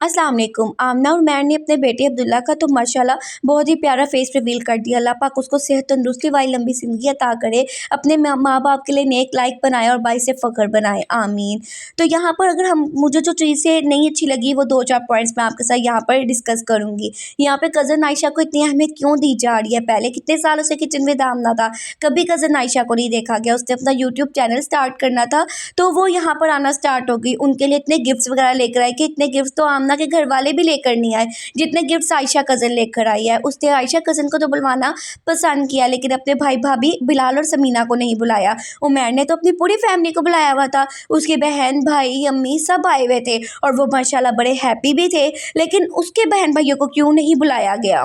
अस्सलाम वालेकुम। आमना और उमैर ने अपने बेटे अब्दुल्ला का तो माशाल्लाह बहुत ही प्यारा फेस रिवील कर दिया। अल्लाह पाक उसको सेहत तंदुरुस्ती वाली लंबी ज़िंदगी अता करे, अपने माँ बाप के लिए नेक लायक बनाए और बाइस फ़ख्र बनाए, आमीन। तो यहाँ पर अगर हम मुझे जो चीज़ें नहीं अच्छी लगी वो 2-4 पॉइंट्स मैं आपके साथ यहाँ पर डिस्कस करूँगी। यहाँ पे कज़न आयशा को इतनी अहमियत क्यों दी जा रही है? पहले कितने सालों से किचन विद आमना था, कभी कज़न आयशा को नहीं देखा गया। उसने अपना यूट्यूब चैनल स्टार्ट करना था तो वो यहाँ पर आना स्टार्ट हो गई। उनके लिए इतने गिफ्ट्स वगैरह लेकर आई कि इतने गिफ्ट्स तो आमना के घर वाले भी लेकर नहीं आए जितने गिफ्ट्स आयशा कज़न लेकर आई है। उसने आयशा कज़न को तो बुलवाना पसंद किया लेकिन अपने भाई भाभी बिलाल और समीना को नहीं बुलाया। उमैर ने तो अपनी पूरी फैमिली को बुलाया हुआ था, उसकी बहन भाई अम्मी सब आए हुए थे और वो माशाल्लाह बड़े हैप्पी भी थे। लेकिन उसके बहन भाइयों को क्यों नहीं बुलाया गया?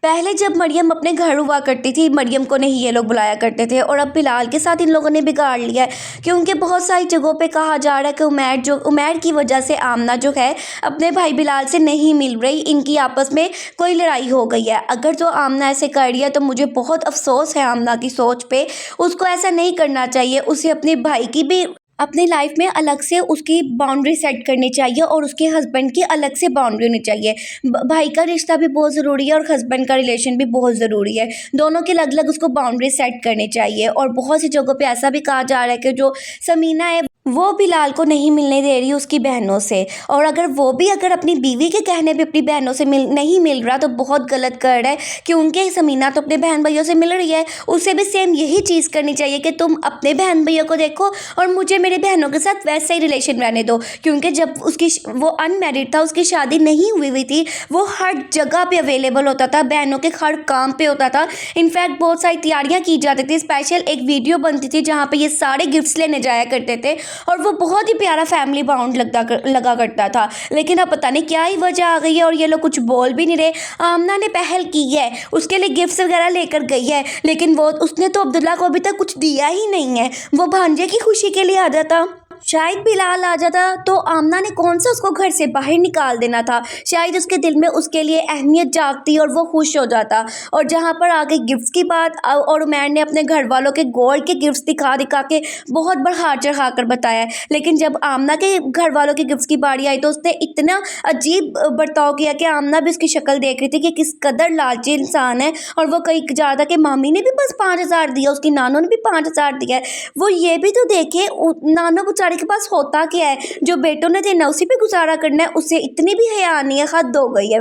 पहले जब मरियम अपने घर हुआ करती थी, मरियम को नहीं ये लोग बुलाया करते थे और अब बिलाल के साथ इन लोगों ने बिगाड़ लिया है क्योंकि बहुत सारी जगहों पे कहा जा रहा है कि उमैर की वजह से आमना जो है अपने भाई बिलाल से नहीं मिल रही, इनकी आपस में कोई लड़ाई हो गई है। अगर जो आमना ऐसे कर रही है तो मुझे बहुत अफसोस है आमना की सोच पे। उसको ऐसा नहीं करना चाहिए, उसे अपने भाई की भी अपनी लाइफ में अलग से उसकी बाउंड्री सेट करनी चाहिए और उसके हस्बैंड की अलग से बाउंड्री होनी चाहिए। भाई का रिश्ता भी बहुत ज़रूरी है और हस्बैंड का रिलेशन भी बहुत ज़रूरी है, दोनों की अलग अलग उसको बाउंड्री सेट करनी चाहिए। और बहुत सी जगहों पे ऐसा भी कहा जा रहा है कि जो समीना है वो बिलाल को नहीं मिलने दे रही उसकी बहनों से, और अगर वो भी अगर अपनी बीवी के कहने पे अपनी बहनों से नहीं मिल रहा तो बहुत गलत कर रहा है क्योंकि समीना तो अपने बहन भाइयों से मिल रही है। उसे भी सेम यही चीज़ करनी चाहिए कि तुम अपने बहन भैया को देखो और मुझे मेरे बहनों के साथ वैसा ही रिलेशन रहने दो। क्योंकि जब वो अनमैरिड था, उसकी शादी नहीं हुई थी, वो हर जगह पे अवेलेबल होता था, बहनों के हर काम पे होता था। इनफैक्ट बहुत सारी तैयारियां की जाती थी, स्पेशल एक वीडियो बनती थी जहाँ पे ये सारे गिफ्ट्स लेने जाया करते थे और वो बहुत ही प्यारा फैमिली बाउंड लगा करता था। लेकिन अब पता नहीं क्या ही वजह आ गई है और ये लोग कुछ बोल भी नहीं रहे। आमना ने पहल की है, उसके लिए गिफ्ट्स वगैरह लेकर गई है, लेकिन उसने तो अब्दुल्ला को अभी तक कुछ दिया ही नहीं है। वो भांजे की खुशी के लिए आ जाता, शायद बिलाल आ जाता तो आमना ने कौन सा उसको घर से बाहर निकाल देना था। शायद उसके दिल में उसके लिए अहमियत जागती और वो खुश हो जाता। और जहाँ पर आ गई गिफ्ट्स की बात, और उमैर ने अपने घर वालों के गोल्ड के गिफ्ट्स दिखा के बहुत बढ़ा चढ़ा कर बताया। लेकिन जब आमना के घर वालों के गिफ्ट्स की बारी आई तो उसने इतना अजीब बर्ताव किया कि आमना भी उसकी शक्ल देख रही थी कि किस कदर लालची इंसान है। और वो कहीं जा था कि मामी ने भी बस 5,000 दिया, उसकी नानों ने भी 5,000 दिया है। वो ये भी तो देखे नानो बेचारे के पास होता क्या है, जो बेटों ने देना उसी पे गुजारा करना है, उससे इतनी भी हया नहीं है, हद हो गई है।